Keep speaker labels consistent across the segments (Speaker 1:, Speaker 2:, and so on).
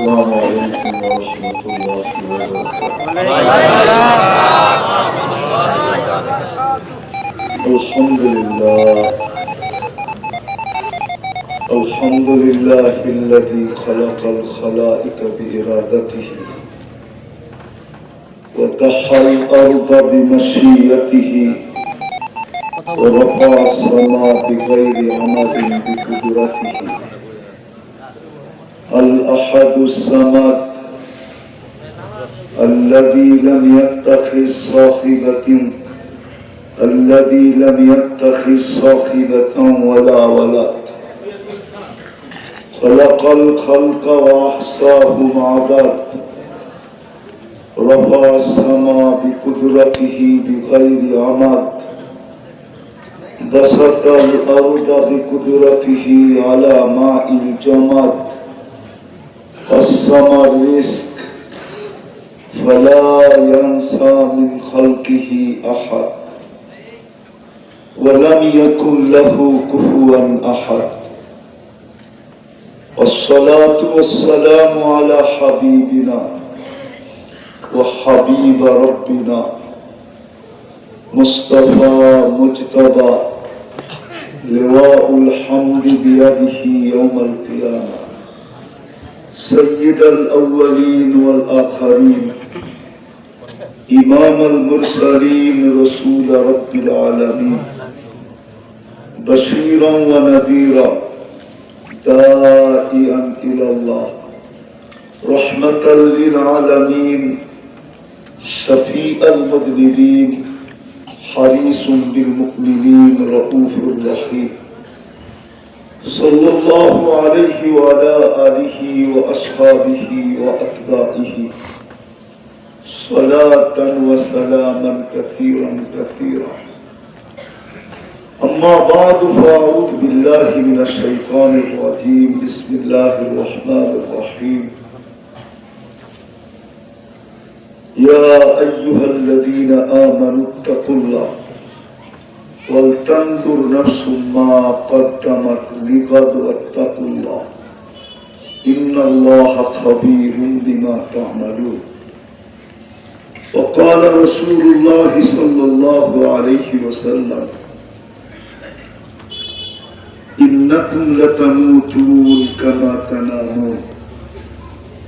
Speaker 1: السلام عليكم ورحمة الله وبركاته. الحمد لله الذي خلق الخلائق بإرادته وكح الأرض بمشيئته ورفع السماء بغير عمد بقدرته. الأحد الصمد الذي لم يتخذ صاحبة ولا ولد خلق الخلق وأحصاهم عدد رفع السماء بقدرته بغير عمد بسط الأرض بقدرته على ماء الجمد قسم الرزق فلا ينسى من خلقه أحد ولم يكن له كفوا أحد. والصلاة والسلام على حبيبنا وحبيب ربنا مصطفى مجتبى لواء الحمد بيده يوم القيامة سيد الأولين والآخرين إمام المرسلين رسول رب العالمين بشيرا ونذيرا داعيا إلى الله رحمة للعالمين شفيع المذنبين حريص بالمؤمنين رؤوف رحيم صلى الله عليه وعلى آله وأصحابه وأتباعه صلاة وسلاما كثيرا كثيرا. أما بعد فأعوذ بالله من الشيطان الرجيم بسم الله الرحمن الرحيم. يا أيها الذين آمنوا اتقوا الله ولتنظر نفس ما قدمت لغد واتقوا الله إن الله خبير بما تعملون. وقال رسول الله صلى الله عليه وسلم إنكم لتموتون كما تنامون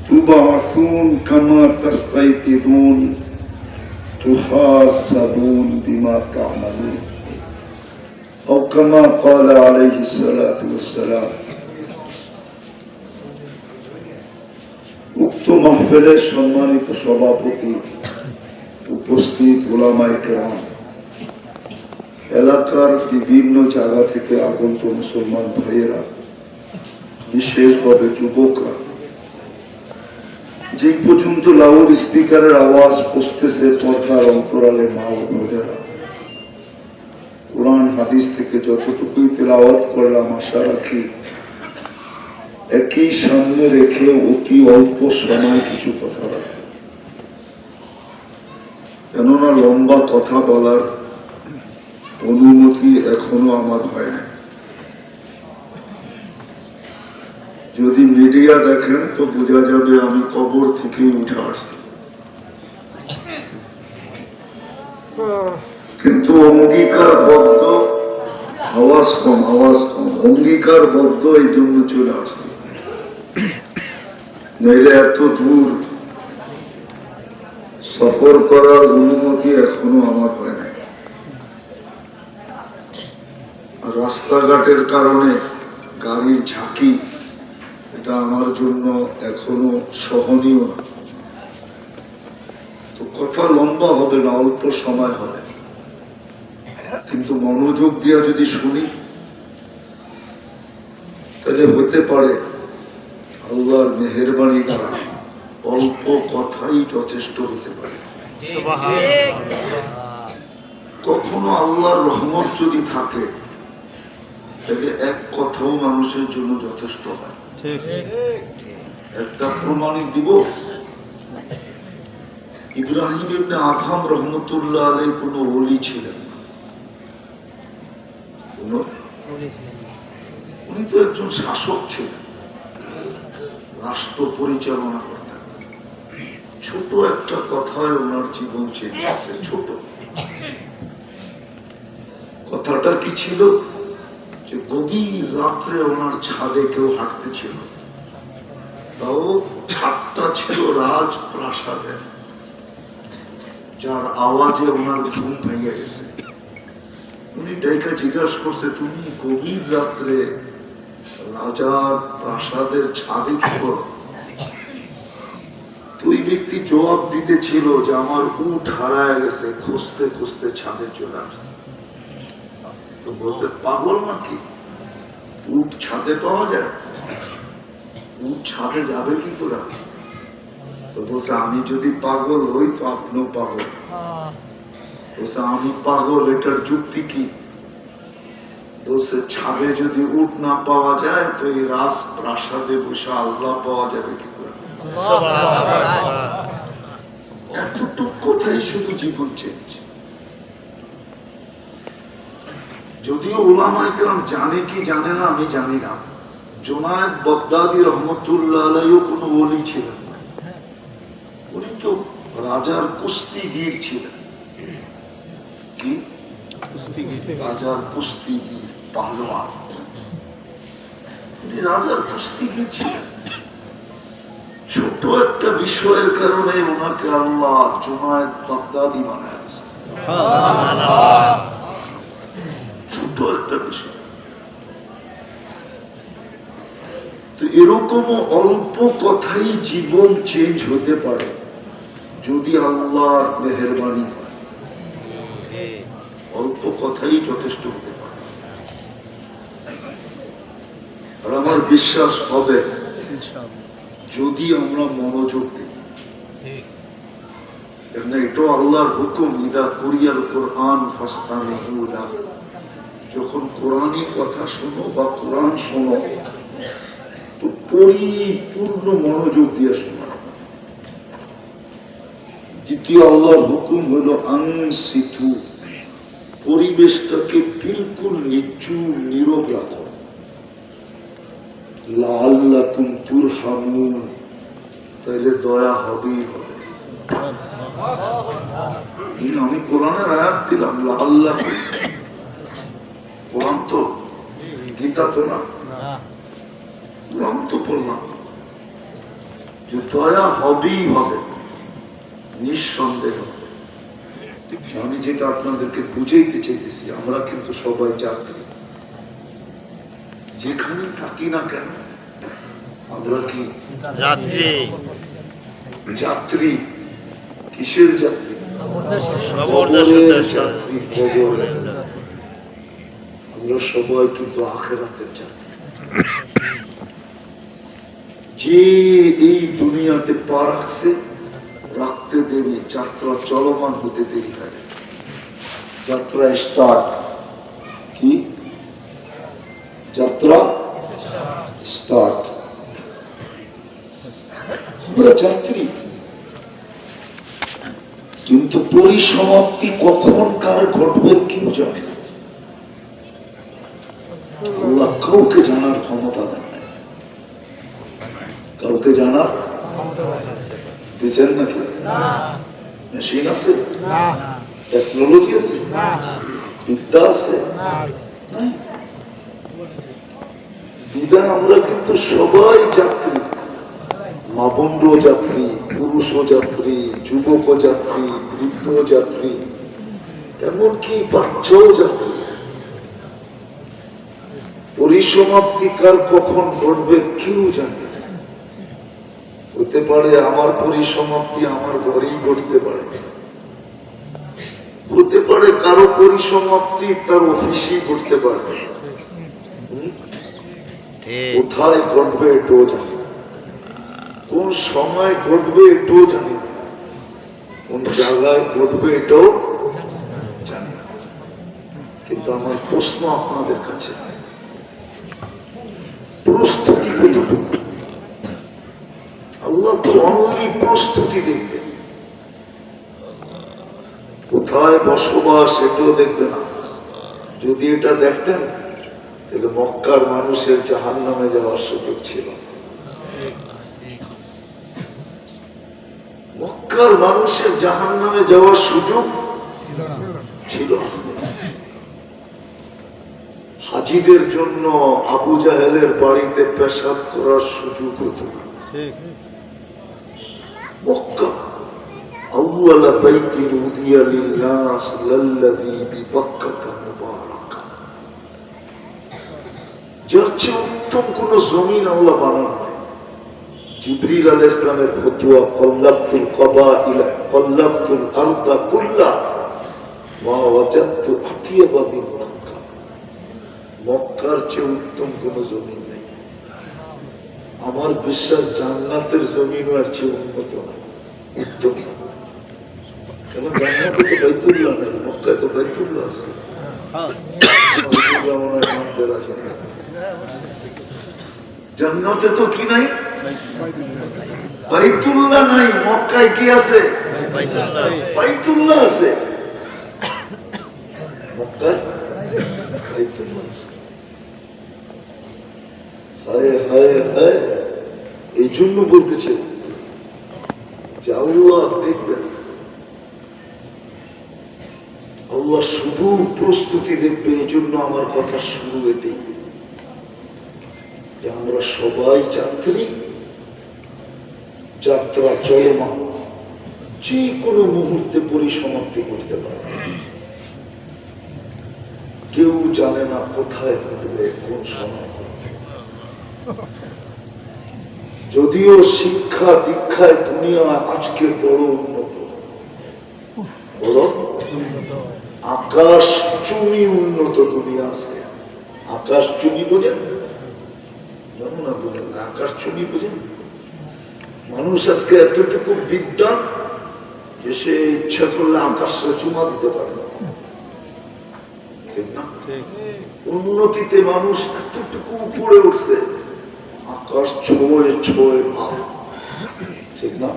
Speaker 1: تبعثون كما تستيقظون تحاسبون بما تعملون أو كما قال عليه الصلاة والسلام. উক্ত মাহফিলের সম্মানিত সভাপতি, উপস্থিত উলামায়ে কেরাম, এলাকার বিভিন্ন জায়গা থেকে আগত মুসলমান ভাইয়েরা, বিশেষভাবে যুবকরা, যে পর্যন্ত লাউড স্পিকারের আওয়াজ পৌঁছতেছে পর্দার অন্তরালে মা ও বোনেরা, কোরআন হাদিস থেকে যতটুকুই তেলাওয়াত করলাম আশা রাখি একই সামনে রেখে অতি অল্প সময় কিছু কথা রাখে, কেননা লম্বা কথা বলার অনুমতি এখনো আমার হয় না। যদি মিডিয়া দেখেন তো বোঝা যাবে আমি কবর থেকে উঠে আসছি, কিন্তু অঙ্গীকারবদ্ধ আওয়াজ কম অঙ্গীকারবদ্ধ এই জন্য চলে আসছি, নইলে এত দূর সফর করার অনুমতি এখনো আমার হয় না। রাস্তাঘাটের কারণে গাড়ির ঝাঁকি, এটা আমার জন্য এখনো সহনীয় না। তো কথা লম্বা হবে না, অল্প সময় হবে, কিন্তু মনোযোগ দিয়া যদি শুনি তাহলে হতে পারে আল্লাহর মেহেরবানি দ্বারা অল্প কথাই যথেষ্ট হতে পারে। কখনো আল্লাহর রহমত যদি থাকে তাহলে এক কথাও মানুষের জন্য যথেষ্ট হয়। একটা প্রমাণই দিব, ইব্রাহিম ইবনে আদহাম রহমতুল্লাহ আলাইহি কোনো ওলি ছিলেন না, উনি তো একজন শাসক ছিলেন, রাষ্ট্র পরিচালনা করতেন। ছোট একটা কথায় ওনার জীবন চেঞ্জ হয়েছে। ছোট কথাটা কি ছিল যে গভীর রাত্রে ওনার ছাদে কেউ হাঁটতে ছিল, তাও ছাদটা ছিল রাজপ্রাসাদের, যার আওয়াজে ওনার ঘুম ভেঙে গেছে। উনি ডাইকা জিজ্ঞাসা করছে, তুমি গভীর রাত্রে রাজার প্রাসাদের ছাদে কি করো? ওই ব্যক্তি জবাব দিতেছিল যে আমার উট হারায় গেছে, খুঁজতে খুঁজতে ছাদে চলে আসছে। তো বলছে, পাগল নাকি? উট ছাদে পাওয়া যায়? উট ছাদে যাবে কি করে? তো বলছে, আমি যদি পাগল হই তো আপনিও পাগল। বলছে, আমি পাগল, এটার যুক্তি কি? বলছে, ছাদে যদি উট না পাওয়া যায় তো এই রাজপ্রাসাদে বসে আল্লাহ পাওয়া যাবে কি করে? এতটুকু কথাই শুধু জীবন চেঞ্জ। যদিও উলামায়ে কেরাম জানে কি জানে না আমি জানি না, জুনায়েদ বাগদাদী রহমতুল্লাহ আলাইহিও কোনো ওলি ছিলেন না। উনি তো রাজার কুস্তিগীর ছিলেন। কি রাজার কুস্তিগীর, পাহলওয়ান। উনি রাজার কুস্তিগীর ছিলেন। ছোট একটা বিষয়ের কারণে ওনাকে আল্লাহ জুনায়েদ বাগদাদী বানায় দিয়েছে। ছোট একটা বিষয়। তো এরকম অল্প কথাই জীবন চেঞ্জ হতে পারে যদি আল্লাহর মেহেরবানি হয়। অল্প কথাই যথেষ্ট হতে পারে। আর আমার বিশ্বাস হবে যদি আমরা মনোযোগ দিই। এটাও আল্লাহর হুকুম, ইদা কুরিয়াল কোরআন ফাস্তামিউ লাহু, যখন কোরআনী কথা শোনো বা কোরআন শোনো তো পরিপূর্ণ মনোযোগ দিয়ে শোনো। দ্বিতীয় আল্লাহর হুকুম হলো আনসিতু, পরিবেশটাকে বিলকুল নিচুপ নীরব রাখো। লাআল্লাকুম তুরহামুন, তাহলে দয়া হবেই হবে। আমি কোরআনের আয়াত দিলাম, লাআল্লাকুম। কোরআন তো গীতা তো না, কোরআন তো পড়লাম যে দয়া হবেই হবে, নিঃসন্দেহ। আমি যেটা আপনাদেরকে বুঝাইতে চাইতেছি, আমরা কিন্তু সবাই যাত্রী, যেখানে থাকি না কেন আমরা কি যাত্রী। যাত্রী কিসের যাত্রী? যাত্রী, কবরের যাত্রী। আমরা সবাই কিন্তু আখিরাতের যাত্রী। যে এই দুনিয়াতে পা রাখছে, রাখতে দেরি, যাত্রা চলমান হতে দেরি হয়। যাত্রা স্টার্ট। কি যাত্রা স্টার্ট? আমরা যাত্রী, কিন্তু পরিসমাপ্তি কখন কার ঘটবে কেউ জানে না। আল্লাহ কাউকে জানার ক্ষমতা দেন না। কাউকে জানার দিচ্ছেন নাকি? মেশিন আছে, টেকনোলজি আছে, বিদ্যা আছে, বিদায় আমরা কিন্তু সবাই যাত্রী। মা বোনও যাত্রী, পুরুষও যাত্রী, যুবক যাত্রী, বৃদ্ধ যাত্রী, এমনকি বাচ্চাও যাত্রী। পরিসমাপ্তি কার কখন ঘটবে কেউ জানে না। হতে পারে আমার পরিসমাপ্তি আমার ঘরেই ঘটতে পারে, হতে পারে কারো পরিসমাপ্তি তার অফিসেই ঘটতে পারে। কোথায় ঘটবে এটাও জানি, কোন সময় ঘটবে এটাও জানি না, কোন জায়গায় ঘটবে এটাও জানি না। কিন্তু আমার প্রশ্ন আপনাদের কাছে, প্রস্তুতি কতটুকু? আল্লাহ তো অনলি প্রস্তুতি দেখবে, কোথায় বসবাস এটাও দেখবে না। যদি এটা দেখতেন তাহলে মক্কার মানুষের জাহান্নামে যাওয়ার সুযোগ ছিল। মক্কার মানুষের জাহান্নামে যাওয়ার সুযোগ ছিল না। হাজিদের জন্য আবু জাহেলের বাড়িতে পেশাব করার সুযোগ হতো না। মক্কা আউয়ালা বাইতিন উদিয়া লিন-নাস লাল্লাযী বিবাক্কাতা মুবারাকা, যার চেয়ে উত্তম কোন জমিন আল্লাহ বানান নাই। জিবরিল আলাইহিস সালামের ফতোয়া কল্লাবতুল কবাইলা কল্লাবতুল আরদা কুল্লা মা ওয়াজাদতু আতিয়াবা মিন মক্কা। মক্কার চেয়ে উত্তম কোন জমিন নেই। আমার বিশ্বাস জান্নাতের জমিনও এর চেয়ে উন্নত না, উত্তম না। কেন জান্নাতে তো বাইতুল্লাহ নেই, মক্কায় তো বাইতুল্লাহ আছে। জান্নাতে তো কি নাই, বাইতুল্লাহ নাই। মক্কায় কি আছে? বাইতুল্লাহ আছে। মক্কায় বাইতুল্লাহ আছে। হায় হায় হায়, এই জন্য বলতেছে যে আল্লাহ দেখবেন, আল্লাহ শুধু প্রস্তুতি দেখবে। এই জন্য আমার কথা শুরু এতেই যে আমরা সবাই যাত্রী, যাত্রা চলমান, যে কোনো মুহূর্তে পরিসমাপ্তি করতে পারে। কেউ জানে না কোথায় ঘটবে, কোন সময় ঘটবে। যদিও শিক্ষা দীক্ষায় দুনিয়া আজকে বড় উন্নত, বড় আকাশ চুমি উন্নত দুনিয়া আছে। আকাশ চুমি বোঝেন? জানো না, বোঝেন না? আকাশ চুমি বোঝেন? মানুষ আজকে এতটুকু বিদ্যান যে সে ইচ্ছা করলে আকাশে চুমা দিতে পারে না, ঠিক না? উন্নতিতে মানুষ এতটুকু উপরে উঠছে, আকাশ ছোঁয়ে ছোঁয়ে ভাব, ঠিক না?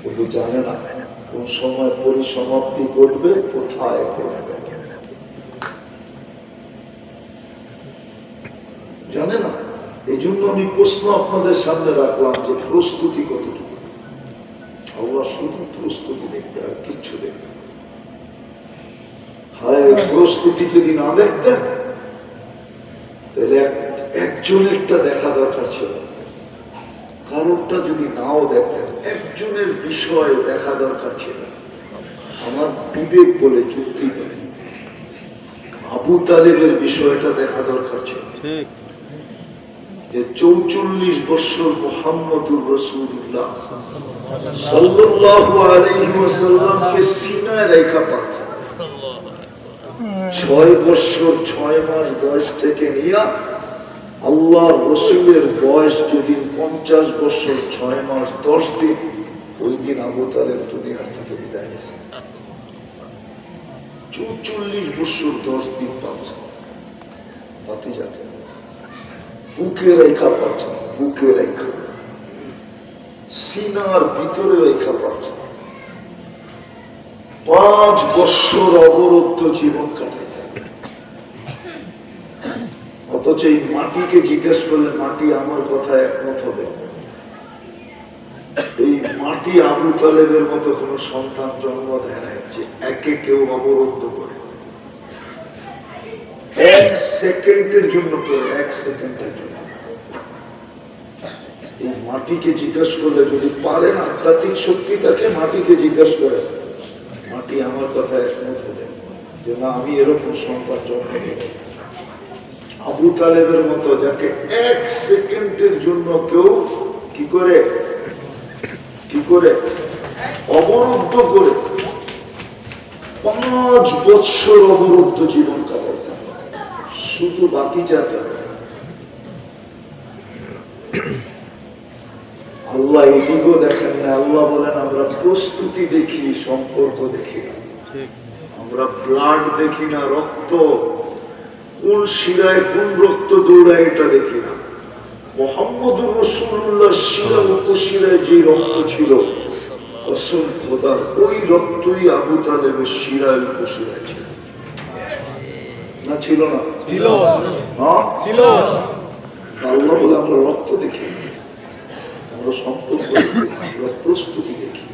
Speaker 1: কিন্তু জানে না কোন সময় পরিসমাপ্তি ঘটবে, কোথায় ঘটবে, জানে না। এই জন্য আমি প্রশ্ন আপনাদের সামনে রাখলাম যে প্রস্তুতি কতটুকু। আল্লাহ শুধু প্রস্তুতি দেখতে, আর কিচ্ছু দেখতে। হায়, প্রস্তুতি যদি না দেখতেন তাহলে একজনেরটা দেখা দরকার ছিল। কারোরটা যদি নাও দেখতেন, একজনের বিষয় দেখা দরকার ছিল। আমার বিবেক বলে, যুক্তি বলে, আবু তালেবের বিষয়টা দেখা দরকার ছিল। যে 44 বছর মুহাম্মদুর রাসূলুল্লাহ সাল্লাল্লাহু আলাইহি ওয়াসাল্লামকে সিনায় রেখা পাচ্ছে। 6 বছর 6 মাস বয়স থেকে নিয়ে আল্লাহ রসুলের বয়স যেদিন 50 বছর 6 মাস 10 দিন, ওই দিন আবু তালেব দুনিয়া থেকে বিদায় নিয়েছে। 44 বছর 10 দিন পাচ্ছে ভাতিজাকে, বুকে রেখা পাচ্ছে, বুকে রেখা, সিনার ভিতরে রেখা পাচ্ছে। 5 বছর অবরুদ্ধ জীবন কাটাইছে। অথচ এই মাটিকে জিজ্ঞেস করলে মাটি আমার কথায় একমত হবে। এই মাটি আবু তালেবের মতো কোন সন্তান জন্ম দেয় না যে একে কেউ অবরুদ্ধ করে, 1 সেকেন্ডের জন্য করে, 1 সেকেন্ডের জন্য। এই মাটিকে জিজ্ঞেস করলে যদি পারেন, আধ্যাত্মিক শক্তি থাকে, মাটিকে জিজ্ঞেস করে, মাটি আমার কথায় একমত হবে যে না, আমি এরকম সন্তান জন্ম দেব। আবু তালেবের মতো যাকে 1 সেকেন্ডের জন্য কেউ কি করে অবরুদ্ধ করে, 5 বছর অবরুদ্ধ জীবন কাটাইছে। শুধু বাকি যাটা আল্লাহ এদিকেও দেখেন না। আল্লাহ বলেন আমরা প্রস্তুতি দেখি, সম্পর্ক দেখি না। আমরা ব্লাড দেখি না, রক্ত কোন শিরায় কোন রক্ত দৌড়ায় এটা দেখি না। মুহাম্মদুর রাসূলুল্লাহ শিরা উপশিরায় যে রক্ত ছিল, রাসূল খোদার ওই রক্তই আবু তালেবের শিরায় উপশিরায় ছিল। না ছিল না? ছিল। ছিল। আল্লাহ বলে আমরা রক্ত দেখি, আমরা সম্পর্ক দেখি, আমরা প্রস্তুতি দেখি।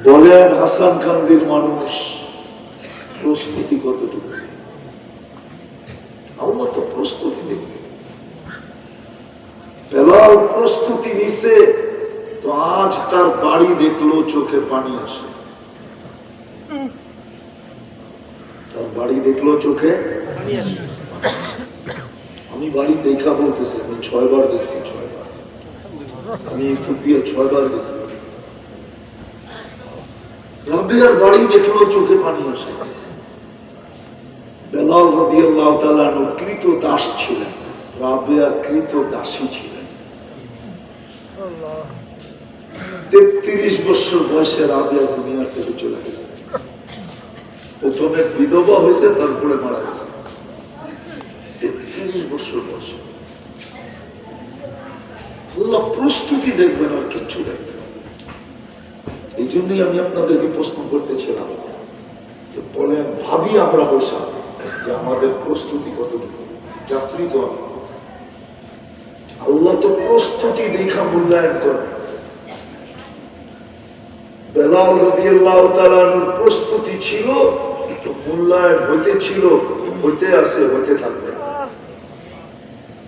Speaker 1: বলেন হাসান কান্দির মানুষ প্রস্তুতি কতটুকু? আমরা তো প্রস্তুতি দেখি। বেলাল প্রস্তুতি নিছে, তো আজ তার বাড়ি দেখলো চোখে পানি আসে। তার বাড়ি দেখলো চোখে, আমি বাড়ি দেখা বলতেছি, আমি 6 বার দেখছি, 6 বার। আমি ইথিওপিয়া 6 বার গেছি। রাবিয়ার বাড়ি দেখলো চোখে পানি আসে। বেলাল রাদিয়াল্লাহু তাআলা কৃত দাস ছিলেন, রাবিয়া কৃত দাসী ছিলেন। 33 বছর বয়সে রাবিয়া দুনিয়ার থেকে চলে গেছে। প্রথমে বিধবা হয়েছে, তারপরে মারা গেছে। 33 বছর বয়সে। আল্লাহ প্রস্তুতি দেখবেন, আর কিচ্ছু দেখবেন। এই জন্যই আমি আপনাদেরকে প্রশ্ন করতেছিলাম, বলেন ভাবি আমরা বসা যে আমাদের প্রস্তুতি কতটুকু? যাত্রী তো আল্লাহ তো প্রস্তুতি দেখা মূল্যায়ন করেন। বেলাল রাদিয়াল্লাহু তাআলার প্রস্তুতি ছিল, তো মূল্যায়ন হইতে ছিল, হইতে আছে, হইতে থাকবে।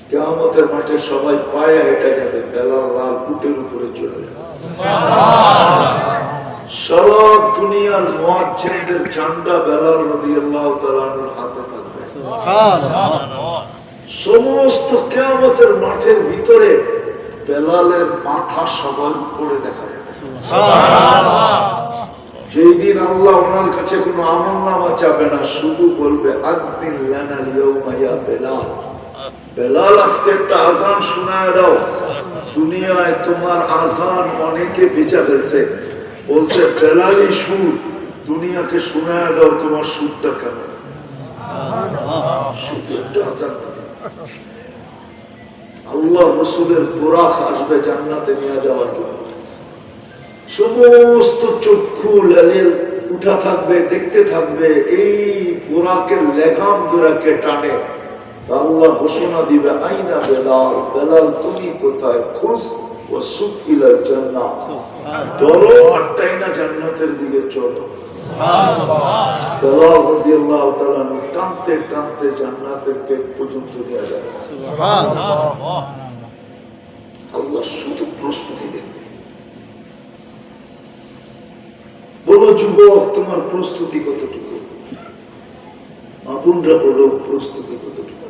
Speaker 1: কিয়ামতের মাঠে সবাই পায়ে হেঁটে যাবে, বেলাল লাল উটের উপরে চলে যাবে। সারা দুনিয়ার মুয়াজ্জিনদের ঝান্ডা বেলাল রাদিয়াল্লাহু তাআলার হাতে থাকবে। সমস্ত কিয়ামতের মাঠের ভিতরে বেলালের মাথা সবার উপরে দেখা যাবে। যেই দিন আল্লাহ ওনার কাছে কোনো আমলনামা চাবে না, শুধু বলবে আযিন লানা আল-ইয়াওমা ইয়া বেলাল, বেলাল আজকে একটা আযান শোনায় দাও। দুনিয়ায় তোমার আযান অনেকে বেচা ফেলছে, বলছে বেলালই সুর, দুনিয়াকে শোনায় দাও তোমার সুরটা কেমন। শুধু একটা আযান। আল্লাহ রাসূলের বুরাক আসবে জান্নাতে নিয়ে যাওয়ার জন্য। সমস্ত চক্ষু লালের উঠা থাকবে, দেখতে থাকবে। এই বুরাকের লেগাম দুরাকে টানে, আল্লাহ ঘোষণা দিবে আইনা বেলাল, বেলাল তুমি কোথায়? খুশ ও সুখ ইলাল জান্নাহ, চলো আটটাইনা জান্নাতের দিকে চলো। বেলাল রাদিয়াল্লাহু তাআলা টানতে টানতে জান্নাতের গেট পর্যন্ত নিয়ে যাবে। আল্লাহ শুধু প্রস্তুতি দেখবে। বলো যুবক, তোমার প্রস্তুতি কতটুকু? আপনরা বলো প্রস্তুতি কতটুকু?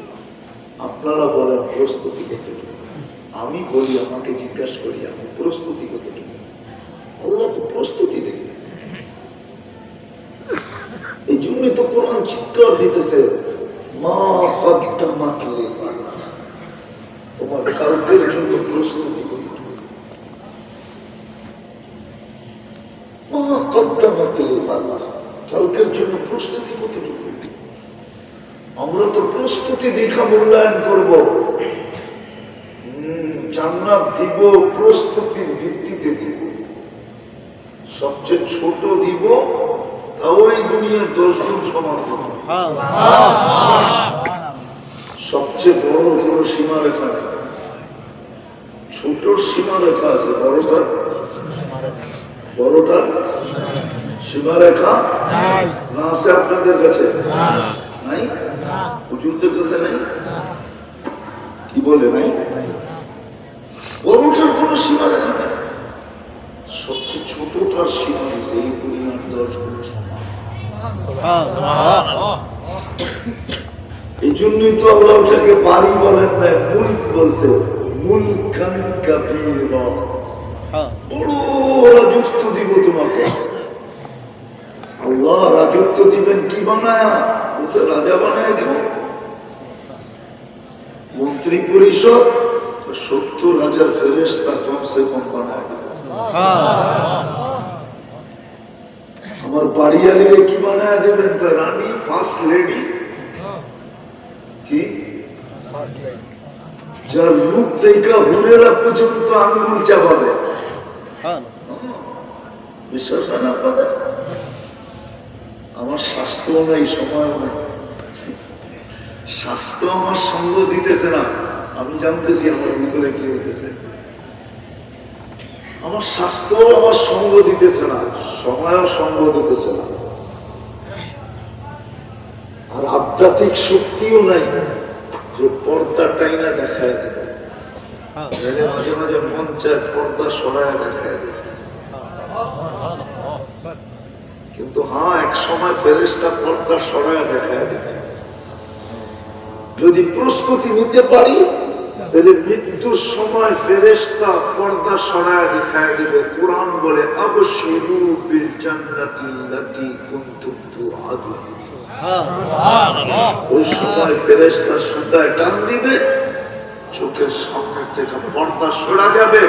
Speaker 1: আপনারা বলেন প্রস্তুতি কতটুকু? আমি বলি, আমাকে জিজ্ঞাসা করি আমি প্রস্তুতি কতটুকু? আল্লাহ তো প্রস্তুতি দেখবে। এই জন্যই তো কোরআন চিৎকার দিতেছে, মা কদ্দামাত লিগাদ, তোমার কালকের জন্য প্রস্তুতি কতটুকু? মা কদ্দামাত লিগাদ, কালকের জন্য প্রস্তুতি কতটুকু? আমরা তো প্রস্তুতি দেখা মূল্যায়ন করব। জান্নাত দিব প্রস্তুতির ভিত্তিতে দিব। সবচেয়ে ছোট দিব, তাও এই দুনিয়ার 10 গুণ সমান দিব। সবচেয়ে বড় বড় সীমারেখা নেই, ছোট সীমারেখা আছে। বড়টার সীমারেখা না আছে আপনাদের কাছে? নাই? হুজুরদের কাছে নাই? কি বলে নাই? বড়টার কোন সীমারেখা নেই, সবচেয়ে ছোটটার সীমা দিয়েছে এই দুনিয়ার 10 গুণ সমান। এই জন্যই তো আল্লাহ ওটাকে বাড়ি বলেন না, মুলক বলছে, মুলকান কাবীরা, বড় রাজত্ব দিব তোমাকে। আল্লাহ রাজত্ব দিবেন কি বানায়া? বলছে রাজা বানায় দিব। মন্ত্রী পরিষদ 70,000 ফেরেশতা কমসে কম বানায় দিব। আমার বাড়িয়ালিরে কি বানায় দেবেন? রানী, ফার্স্ট লেডি। কি যার রূপ দেখা হুরেরা পর্যন্ত আঙ্গুল চাপাবে। বিশ্বাস হয় না আপনাদের? আমার স্বাস্থ্য নাই, সময় নাই, স্বাস্থ্য আমার সঙ্গ দিতেছে না। আমি জানতেছি আমার ভিতরে কি হইতেছে। আমার স্বাস্থ্য আমার সঙ্গ দিতেছে না, সময়ও সঙ্গ দিতেছে না, আর আধ্যাত্মিক শক্তিও নাই যে পর্দা টাইনা দেখায় দেবে। মাঝে মাঝে মন চায় পর্দা সরায় দেখায় দেবে, কিন্তু হ্যাঁ এক সময় ফেরেশতা পর্দা সরায় দেখায় দেবে। যদি প্রস্তুতি নিতে পারি তাহলে মৃত্যুর সময় ফেরেশতা পর্দা সরায় দেখায় দেবে। কোরআন বলে আবশিরু বিল জান্নাতিল্লাতী কুনতুম তুআদুন। ওই সময় ফেরেশতা সুতায় টান দিবে, চোখের সামনে থেকে পর্দা সরা যাবে,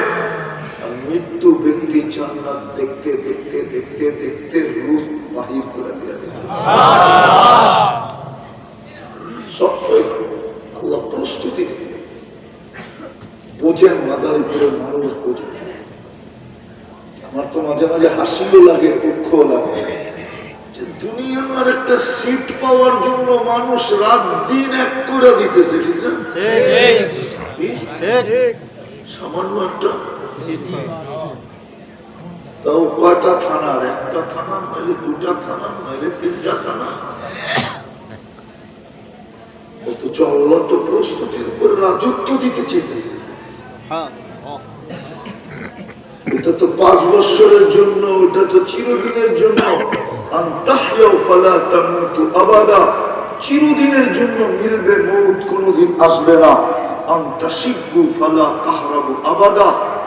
Speaker 1: আর মৃত্যু ব্যক্তি জান্নাত দেখতে দেখতে দেখতে দেখতে রূহ বাহির করে দেবে। সত্যই আল্লাহ প্রস্তুতি বোঝেন, মাদারীপুরের মানুষ বোঝে। আমার তো মাঝে মাঝে হাসিও লাগে, দুঃখও লাগে যে দুনিয়ার একটা সিট পাওয়ার জন্য মানুষ রাত দিন এক করে দিতেছে, ঠিক না? সামান্য একটা, তাও কয়টা থানার, একটা থানা নইলে দুটা থানা নইলে তিনটা থানা। অথচ আল্লাহ তো প্রস্তুতির উপর রাজত্ব দিতে চেয়েছে। এটা তো 5 বছরের জন্য, ওটা তো চিরদিনের জন্য। চিরদিনের জন্য মিলবে মৌত, কোনদিন আসবে না।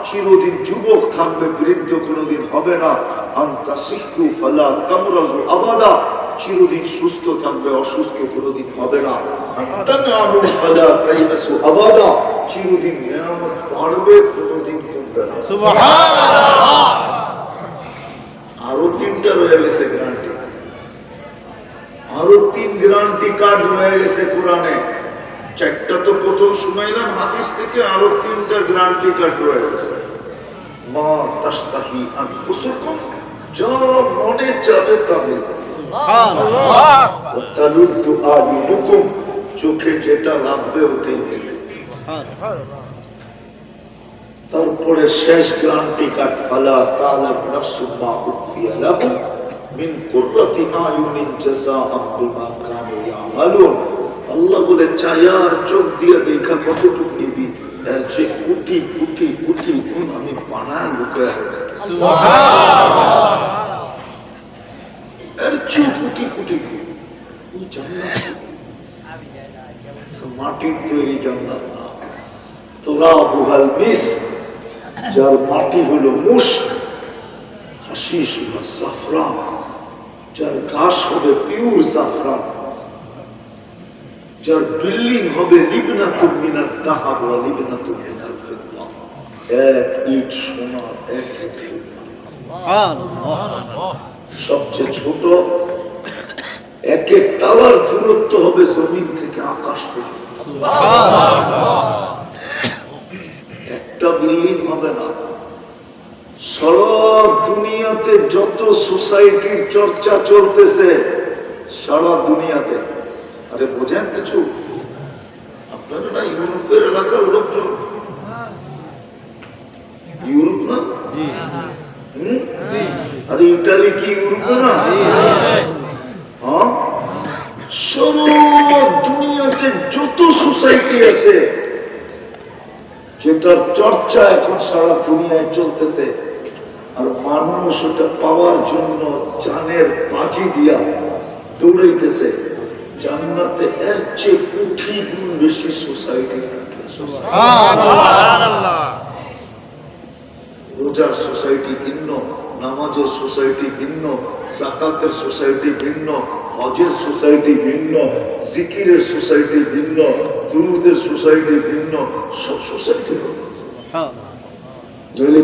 Speaker 1: চিরদিন যুবক থাকবে, বৃদ্ধ কোনদিন হবে না। চিরদিন সুস্থ থাকবে, অসুস্থ কোনদিন হবে না। চিরদিন নিয়ামত বাড়বে, কোনদিন কমবে না। আরো 3টা রয়ে গেছে গ্যারান্টি, আরো 3 গ্যারান্টি কার্ড রয়ে গেছে কোরআনে। 4টা তো প্রথম শুনাইলাম হাদিস থেকে, আরো 3টা গ্যারান্টি কার্ড রয়ে গেছে। মা তাস্তাহি আনফুসুকুম, যা মনে চাবে তা বলবে। তালুদ্দু আয়ুনুকুম, চোখে যেটা লাগবে ওটাই বলবে। তারপরে শেষ গ্যারান্টি কার্ড, ফালা তালাম নাফসুম মা উখফিয়া লাহুম মিন কুররাতি আয়ুনিন জাযাআম বিমা কানু ইয়ামালুন। আল্লাহ বলে চায়ার চোখ দিয়ে দেখা কতটুকু নিবি, এর চেয়ে কোটি কোটি কোটি গুণ আমি বানায় লুকায় রেখেছি। এর চেয়ে কোটি কোটি গুণ। ওই জান্নাত মাটির তৈরি জান্নাত না, তোরা বুহাল মিস্ক, যার মাটি হলো মুস্ক, হাশিশ হলো জাফরান, যার ঘাস হবে পিওর জাফরান, যার বিল্ডিং হবে লিবনাতুন মিনাত যাহাব ওয়া লিবনাতুন মিনাল ফিদ্দা, এক ইট সোনা, এক ইট সুবহানাল্লাহ। সবচেয়ে ছোট এক এক তালার দূরত্ব হবে জমিন থেকে আকাশ পর্যন্ত। একটা বিল্ডিং হবে না। সারা দুনিয়াতে যত সোসাইটির চর্চা চলতেছে, সারা দুনিয়াতে, আরে বোঝেন কিছু? আপনারা না ইউরোপের এলাকার লোকজন, ইউরোপ না? আরে ইটালি কি ইউরোপ না? সারা দুনিয়াতে যত সোসাইটি আছে, যেটার চর্চা এখন সারা দুনিয়ায় চলতেছে, আর মানুষ ওটা পাওয়ার জন্য জানের বাজি দিয়া দৌড়াইতেছে, জান্নাতে এর চেয়ে কোটি গুণ বেশি সোসাইটি। রোজার সোসাইটি ভিন্ন, নামাজের সোসাইটি ভিন্ন, যাকাতের সোসাইটি ভিন্ন, হজের সোসাইটি ভিন্ন, জিকিরের সোসাইটি ভিন্ন, দুরুদের সোসাইটি ভিন্ন, সব সোসাইটি ভিন্ন।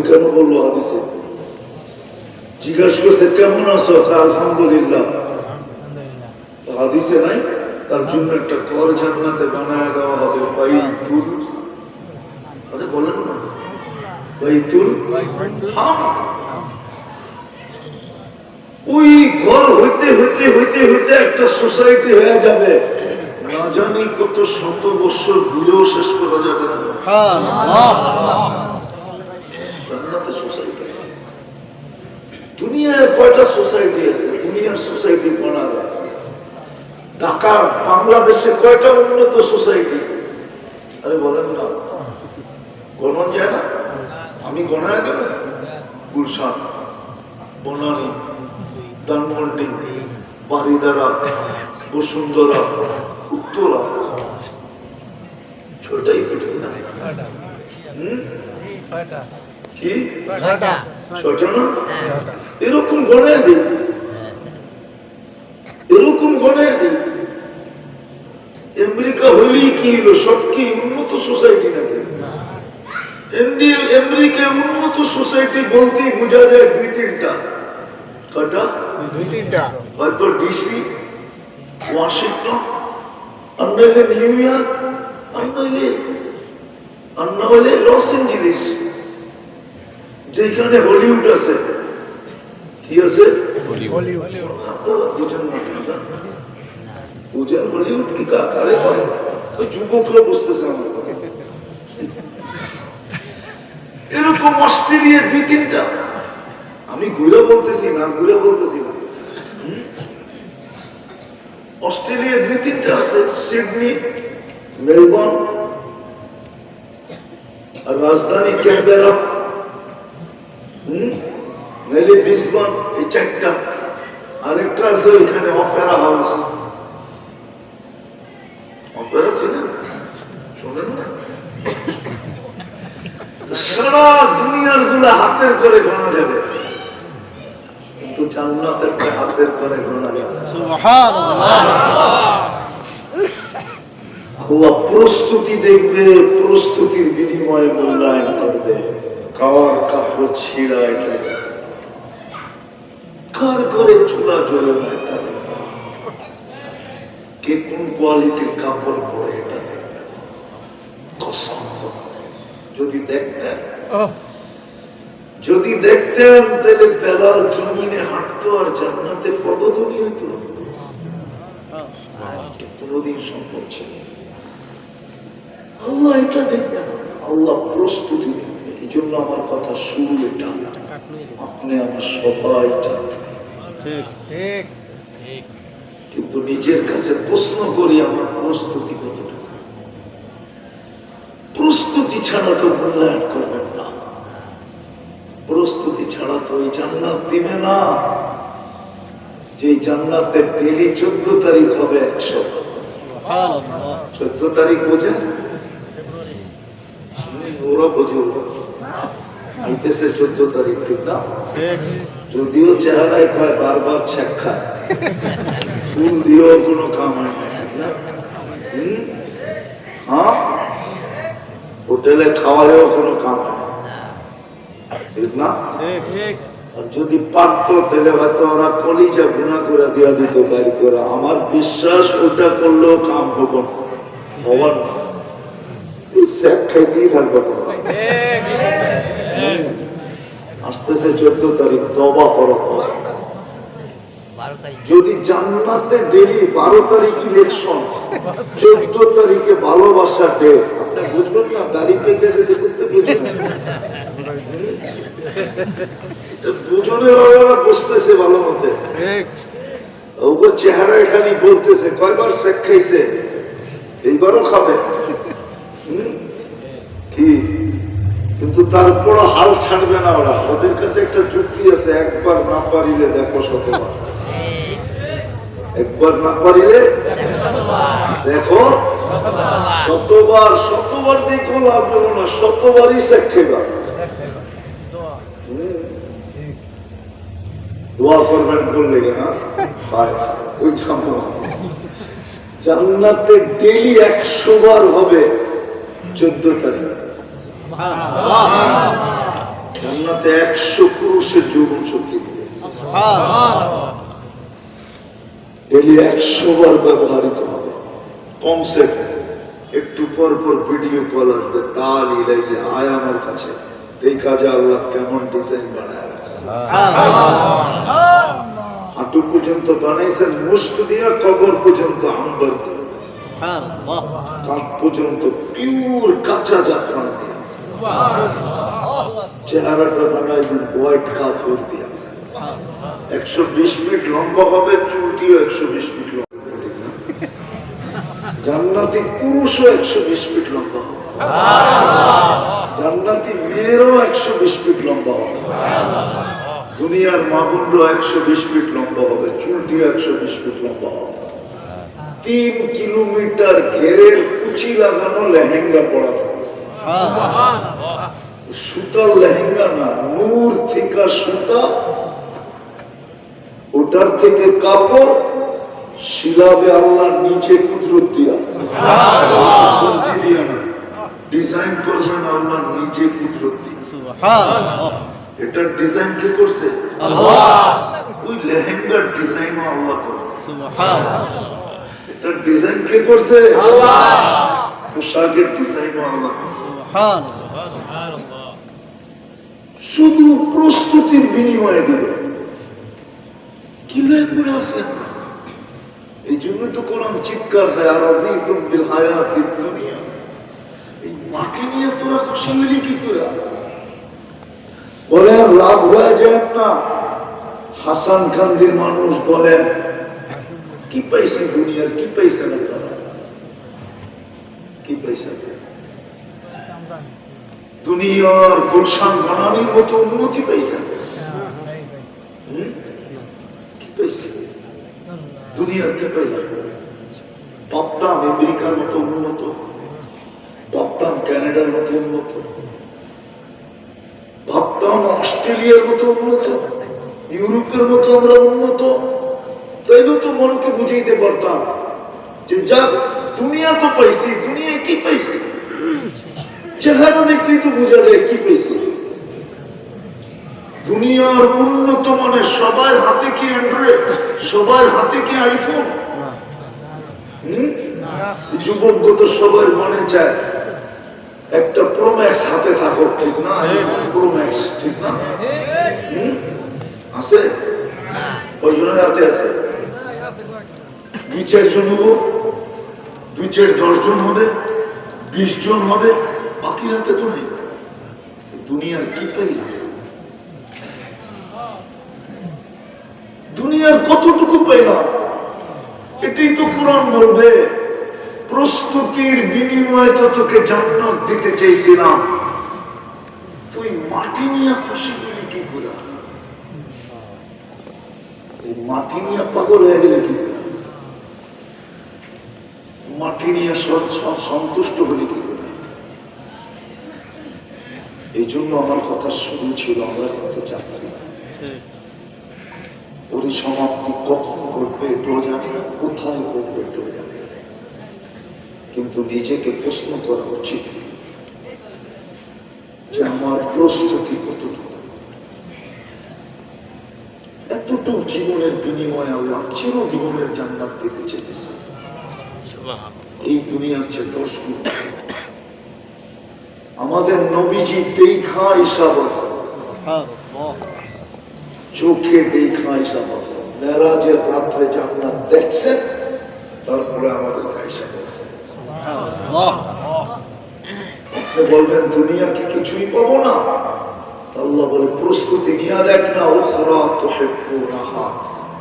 Speaker 1: কেন বললো হাদিসে? জিজ্ঞাসা করছে কেমন আছো? আলহামদুলিল্লাহ। হাদিসে নাই তার জন্য একটা ঘর জান্নাতে বানায় দেওয়া হবে, বাইতুল, আরে বলেন না, বাইতুল হাম। ওই ঘর হইতে হইতে হইতে হইতে একটা সোসাইটি হয়ে যাবে, না জানি কত শত বছর ঘুরেও শেষ করা যাবে না। জান্নাতে সোসাইটি, দুনিয়ায় কয়টা সোসাইটি আছে? দুনিয়ার সোসাইটি গোনা যায়। ঢাকা বাংলাদেশে কয়টা উন্নত সোসাইটি? আরে বলেন না, গণন যায় না? আমি গণায় দেব। গুলশান, বনানী, ধানমন্ডি, বারিদারা, বসুন্ধরা, উত্তরা, ছয়টাই কঠিন না? কি ছয়টা না? এরকম গণায় দিই, এরকম গণায় দিই। আমেরিকা হইলেই কি হলো? সব কি উন্নত সোসাইটি নাকি? আমেরিকা উন্নত সোসাইটি বলতেই বোঝা যায় দুই তিনটা। কটা? দুই তিনটা। হয়তো ডিসি, ওয়াশিংটন, আর নইলে নিউ ইয়র্ক, আর নইলে লস এঞ্জেলিস, যেখানে হলিউড আছে। কি আছে? বুঝেন না? বুঝেন হলিউড কি কারে করে? যুবকরা বুঝতেছে আমার কথা। এরকম অস্ট্রেলিয়ার দুই তিনটা, আমি ঘুরে বলতেছি না, ঘুরে বলতেছি না, অস্ট্রেলিয়ার দুই তিনটা আছে। সিডনি, মেলবোর্ন, আর রাজধানী ক্যানবেরা, নাইলে ব্রিসবেন, এই চারটা। আরেকটা আছে ওইখানে অপেরা হাউস। অপেরা ছিলেন? শোনেন না? সারা দুনিয়ার গুলা হাতের করে গোনা যাবে, কিন্তু জান্নাতের হাতের করে গোনা যাবে। আল্লাহ প্রস্তুতি দেখবে, প্রস্তুতির বিনিময়ে মূল্যায়ন করবে। কার কাপড় ছিঁড়া এটা, কার করে চুলা জ্বলে না এটা, কে কোন কোয়ালিটির কাপড় পরে এটা। কসম যদি দেখতেন, যদি দেখতেন তাহলে বেলাল জমিনে হাঁটতো আর জান্নাতে পদধূলি হইত। কোনদিন সম্ভব ছিল? আল্লাহ এটা দেখবেন, আল্লাহ প্রস্তুতি দেখবে। এই জন্য আমার কথা শুরু এটা, আপনি আমার সবাই কিন্তু নিজের কাছে প্রশ্ন করি, আমার প্রস্তুতি কতটা? প্রস্তুতি ছাড়া তো মূল্যায়ন করবেন না, প্রস্তুতি ছাড়া তো ওই জান্নাত দিবে না। যে জান্নাতের ডেলি 14 তারিখ হবে 100। 14 তারিখ বোঝেন? ওরা বোঝে, আইতেছে 14 তারিখ, ঠিক না? যদিও চেহারায় কয় বারবার ছেক খায়, ফুল দিয়েও কোনো কাম হয় না, ঠিক না? হ্যাঁ, হোটেলে খাওয়ালেও কোনো কাম হয় না, ঠিক না? আর যদি পারত তাহলে হয়তো ওরা কলিজা গুণা করে দিয়া দিত বাইর করে। আমার বিশ্বাস ওটা করলেও কাম হবো না, হবার না। আসতেছে 14 তারিখ, তওবা করো। যদি জান্নাতে ডেলি 12 তারিখ ইলেকশন, 14 তারিখে ভালোবাসার ডে, আপনি বুঝবেন না? দাড়ি পেকে গেছে করতে বুঝবেন, দুজনের ওরা বসতেছে ভালো মতে, ওর চেহারায় খালি বলতেছে কয়বার শেখ খাইছে, এইবারও খাবে কি? কিন্তু তারপর হাল ছাড়বে না ওরা। ওদের কাছে একটা যুক্তি আছে, একবার না পারিলে দেখো শতবার, একবার না পারিলে দেখো শতবার। শতবার দেখো লাভ হলো না, শতবারই শেখ খেবা। দোয়া করবেন বললে না ওই জান্নাতে ডেইলি 100 বার হবে 14 তারিখ। জান্নাতে 100 পুরুষের যৌবন শক্তি দিবে, ডেইলি 100 বার ব্যবহৃত হবে। কমসে কম একটু পর পর ভিডিও কল আসবে, তাল ইলাইয়া আয় আমার কাছে, এই কাজে আল্লাহ কেমন ডিজাইন বানায় রাখছে। হাঁটু পর্যন্ত বানাইছেন মুস্ক দিয়া, কবর পর্যন্ত আম্বার দিয়ে। কাঠ পর্যন্ত পিওর কাঁচা জাফরান দিয়া, চেহারাটা বানাইবেন হোয়াইট কাফর দিয়া, 120 ফিট লম্বা হবে, চুলটিও 120 ফিট লম্বা হবে, ঠিক না? জান্নাতি পুরুষও 120 ফিট লম্বা হবে, জান্নাতি মেয়েরও 120 ফিট লম্বা হবে, দুনিয়ার মা বোনরও 120 ফিট লম্বা হবে, চুলটিও 120 ফিট লম্বা হবে। 3 কিলোমিটার ঘেরের কুচি লাগানো লেহেঙ্গা পরা থাকে, সুতার লেহেঙ্গা না, নূর থেকে সুতা, ওটার থেকে কাপড় শিলাবে আল্লাহ নিচে কুদরত দিয়া ডিজাইন করবেন, আল্লাহ নিজে কুদরত দিয়ে। এটার ডিজাইন কে করছে? ওই লেহেঙ্গার ডিজাইনও আল্লাহ করে। এটার ডিজাইন কে করছে? পোশাকের ডিজাইনও আল্লাহ করে। শুধু প্রস্তুতির বিনিময়ে দেবে। কি লয়ে পড়ে আছে? এই জন্য তো কোরআন চিৎকার দেয়, আর রাদিতুম বিল হায়াতিদ দুনিয়া। এই মাটি নিয়ে তোরা খুশি হইলি কি করে? ওরে লাভ হয়ে যায় না। হাসান কান্দির মানুষ বলেন, কি পাইছে দুনিয়ার, কি পাইছে না, কি পাইছে? দুনিয়ার গুলশান বানানোর মতো উন্নতি পাইছে? কি পাইছে? দুনিয়ার কি পাইলাম? ভাবতাম আমেরিকার মতো উন্নত, ভাবতাম কানাডার মতো উন্নত, ভাবতাম অস্ট্রেলিয়ার মতো উন্নত, ইউরোপের মতো আমরা উন্নত। তাইলেও তো মনকে বুঝাইতে পারতাম যে যাক দুনিয়া তো পাইছি, দুনিয়া কি পাইছি? চেহারা দেখলেই তো বোঝা যায় কি পাইছি। দুনিয়ার উন্নত মানে সবার হাতে কি অ্যান্ড্রয়েড, সবার হাতে কি আইফোন? যুবক তো সবার মনে চায় একটা প্রোম্যাক্স হাতে থাকুক, ঠিক না? প্রোম্যাক্স, ঠিক না? আছে? কয়জনের হাতে আছে? 2-4 জন হবো, 2-4-10 জন হবে, 20 জন হবে, বাকির হাতে তো নেই। দুনিয়ার কি পাইলাম? দুনিয়ার কতটুকু পাইলাম? এটাই তো কোরআন বলবে, প্রস্তুতির বিনিময়ে তো তোকে জান্নাত দিতে চাইছিলাম, তুই মাটি নিয়ে খুশি হলি কি করে? এই মাটি নিয়ে পাগল হয়ে গেলে কি করে? মাটি নিয়ে সন্তুষ্ট হলি কি করে? এই জন্য আমার কথা শুরু ছিল, আমরা কত চাকরি পরিসমাপ্তি কখন করবে এটাও জানি না, কোথায় করবে এটাও জানি না, কিন্তু নিজেকে প্রশ্ন করা উচিত যে আমার প্রস্তুতি কতটুকু। এতটুকু জীবনের বিনিময়ে আল্লাহ চিরজীবনের জান্নাত দিতে চেয়েছে, এই দুনিয়ার চেয়ে 10 গুণ। আমাদের নবীজি দেখা হিসাব আছে, চোখে দেখা হিসাব আছে, মেরাজের রাত্রে জান্নাত দেখছেন, তারপরে আমাদের হিসাব আছে। আপনি বলবেন দুনিয়া কি কিছুই পাবো না? আল্লাহ বলে প্রস্তুতি নিয়ে দেখ না, উখরা তুহিব্বুনাহা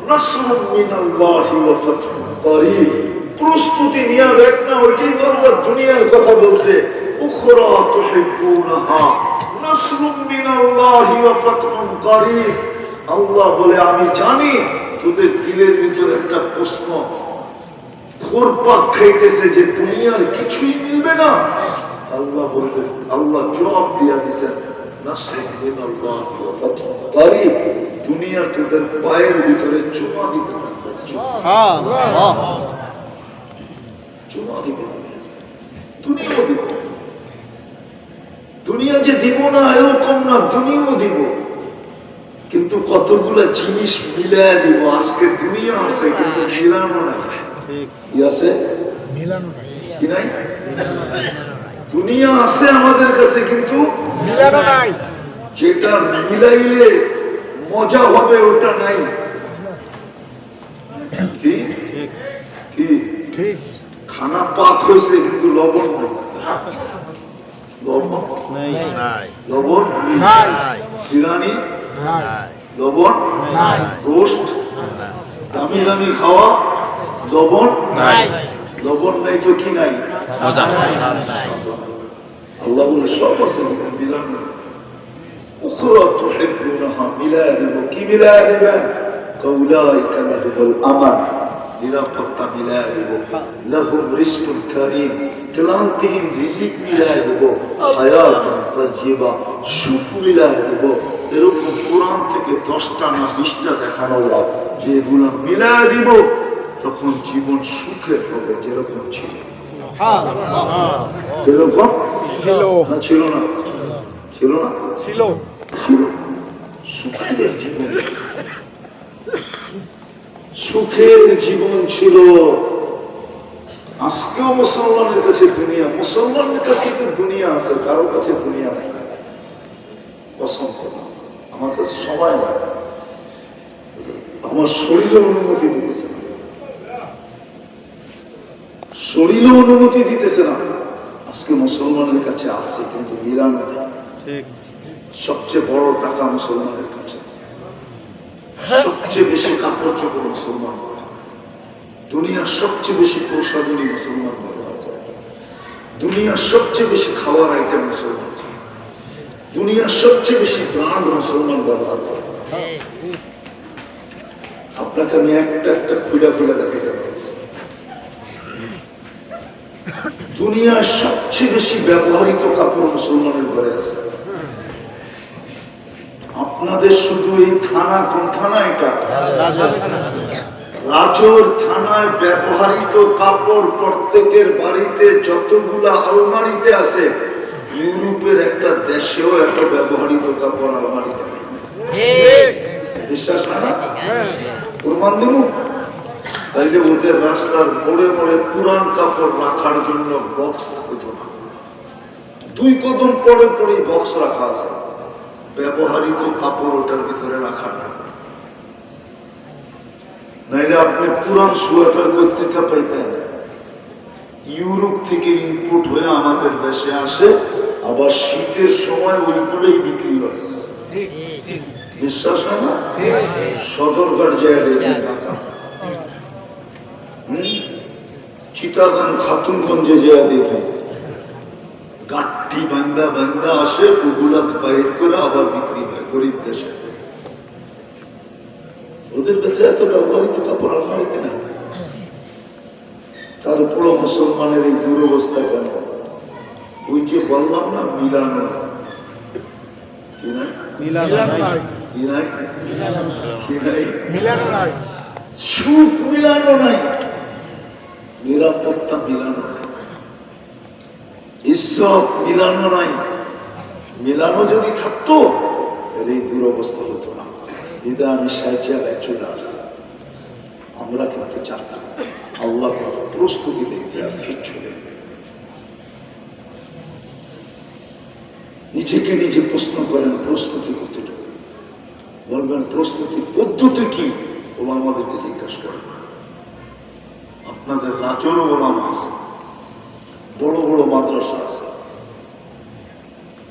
Speaker 1: নাসরুম মিনাল্লাহি ওয়া ফাতহুন করিব। প্রস্তুতি নিয়ে দেখ না, ওইটাই তো আল্লাহ দুনিয়ার কথা বলছে, উখরা তুহিব্বুনাহা নাসরুম মিনাল্লাহি ওয়া ফাতহুন করিব। আল্লাহ বলে আমি জানি তোদের দিলের ভিতরে একটা প্রশ্ন ঘুরপাক খাইতেছে যে দুনিয়ার কিছুই মিলবে না। আল্লাহ বলবে, আল্লাহ জবাব দিয়া দিচ্ছেন, দুনিয়া তোদের পায়ের ভিতরে চুমা দিতে থাকবে, চুমা দিতে দুনিয়াও দিব। দুনিয়া যে দিব না এরকম না, দুনিয়াও দিব, কিন্তু কতগুলো জিনিস মিলাই দিব। আজকে দুনিয়া আছে কিন্তু মিলানো নাই, কি আছে? কি নাই? দুনিয়া আছে আমাদের কাছে কিন্তু মিলানো নাই। যেটা মিলাইলে মজা হবে ওটা নাই। কি কি ঠিক খানা পাক হয়েছে কিন্তু লবণ নাই, লবণ লবণ বিরিয়ানি লবণ, রোস্ট দামি দামি খাওয়া লবণ লবণ নাই তো কি নাই, আল্লাহ বলে সব আছে মিলান উখরা তুহিব্বুনাহা মিলায়া দিব, কি মিলায়া দিবেন, কাউলাইকা লাহুল আমান, নিরাপত্তা মিলায়া দিব, লাহুম রিজকুন কারীম, ক্লান্তিহীন রিজিক মিলায়া দিব, হায়াতান তাইয়্যিবা, সুখ মিলায়া দিব। এরকম কোরআন থেকে 10টা না 20টা দেখানো লাভ, যেগুলো মিলায়া দিব তখন জীবন সুখের হবে, যেরকম ছিল যেরকম ছিল না, ছিল না, ছিল না, ছিল ছিল সুখের জীবন, সুখের জীবন ছিল। আজকেও মুসলমানের কাছে দুনিয়া, মুসলমানের কাছে তো দুনিয়া আছে, কারোর কাছে দুনিয়া নাই। পছন্দ না, আমার কাছে সময় নাই, আমার শরীরের অনুমতি দিতেছে না, শরীরও অনুমতি দিতেছে না। আজকে মুসলমানের কাছে আছে কিন্তু মিলান নেই। সবচেয়ে বড় টাকা মুসলমানের কাছে, সবচেয়ে বেশি কাপড় চোপড় মুসলমান, দুনিয়ার সবচেয়ে বেশি প্রসাধনী মুসলমান ব্যবহার করে, দুনিয়ার সবচেয়ে বেশি খাওয়ার আইটেম মুসলমান, দুনিয়ার সবচেয়ে বেশি ব্রান্ড মুসলমান ব্যবহার করে। আপনাকে আমি একটা একটা খুঁড়া খুঁড়া দেখাতে পারি। দুনিয়ার সবচেয়ে বেশি ব্যবহৃত কাপড় মুসলমানের ঘরে আছে। আপনাদের শুধু এই থানা, কোন থানা এটা, রাজোর থানায় ব্যবহৃত কাপড় প্রত্যেকের বাড়িতে যতগুলা আলমারিতে আছে, ইউরোপের একটা দেশেও এত ব্যবহৃত কাপড় আলমারিতে নেই। বিশ্বাস না? প্রমাণ দেব। তাইলে ওদের রাস্তার মোড়ে মোড়ে পুরান কাপড় রাখার জন্য বক্স থাকতো না, 2 কদম পরে পরে বক্স রাখা আছে, ব্যবহৃত কাপড় ওটার ভিতরে রাখা না। নাইলে আপনি পুরান সোয়েটার কোথেকে পাইতেন? ইউরোপ থেকে ইনপুট হয়ে আমাদের দেশে আসে, আবার শীতের সময় ওইগুলোই বিক্রি হয়। বিশ্বাস হয় না? সদরঘাট যায় ঢাকা, চিটাগাং খাতুনগঞ্জে যায় দেখে গাঠি বান্দা বান্দা আসে, ওগুলা বাইর করে আবার বিক্রি হয় গরিব দেশে। ওদের কাছে এত ব্যবহারিত কাপড় আলমারিতে নাই। তার উপরও মুসলমানের এই দুরবস্থা কেন? ওই যে বললাম না, মিলানো সুখ মিলানো নাই, নিরাপত্তা মিলানো নাই, ইজ্জত মিলানো নাই। মিলানো যদি থাকতো তাহলে এই দুরবস্থা হতো না। এটা আমি সাইকেল চলে আসছি, আমরা কিন্তু চাচ্ছি আল্লাহ প্রস্তুতি দেখবে, আর কিচ্ছু দেখবে। নিজেকে নিজে প্রশ্ন করেন, প্রস্তুতি কতটুকু? বলবেন প্রস্তুতি পদ্ধতি কি? ওরা আমাদেরকে জিজ্ঞাসা করেন। আপনাদের রাজরও ওলামা আছে, বড় বড় মাদ্রাসা আছে,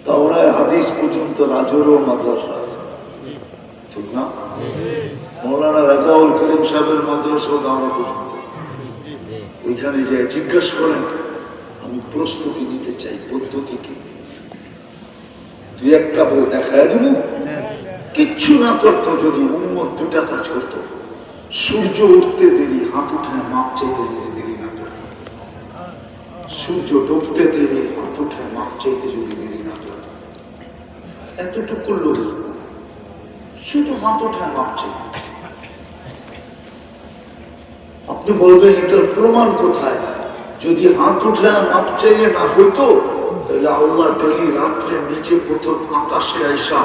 Speaker 1: তাওরায়ে হাদিস পর্যন্ত রাজরও মাদ্রাসা আছে, ঠিক না? মৌলানা রাজাউল করিম সাহেবের মাদ্রাসা দাওরা পর্যন্ত। ওইখানে যে জিজ্ঞাসা করেন, আমি প্রস্তুতি নিতে চাই, পদ্ধতি কি? 2-1টা বই দেখায় দিব। কিচ্ছু না করতো যদি উম্মত 2টা কাজ করতো, সূর্য উঠতে দেরি হাত উঠায় মাপ চাইতে যদি দেরি না করতো, সূর্য ডুবতে দেরি হাত উঠায় মাপ চাইতে যদি দেরি না করতো, এতটুকু করলো, শুধু হাত উঠায় মাপ চাইতে। আপনি বলবেন এটার প্রমাণ কোথায়? যদি হাত উঠায় মাপ চাইলে না হইতো, তাহলে আল্লাহ ডেলি রাত্রে নিচে প্রথম আকাশে আইসা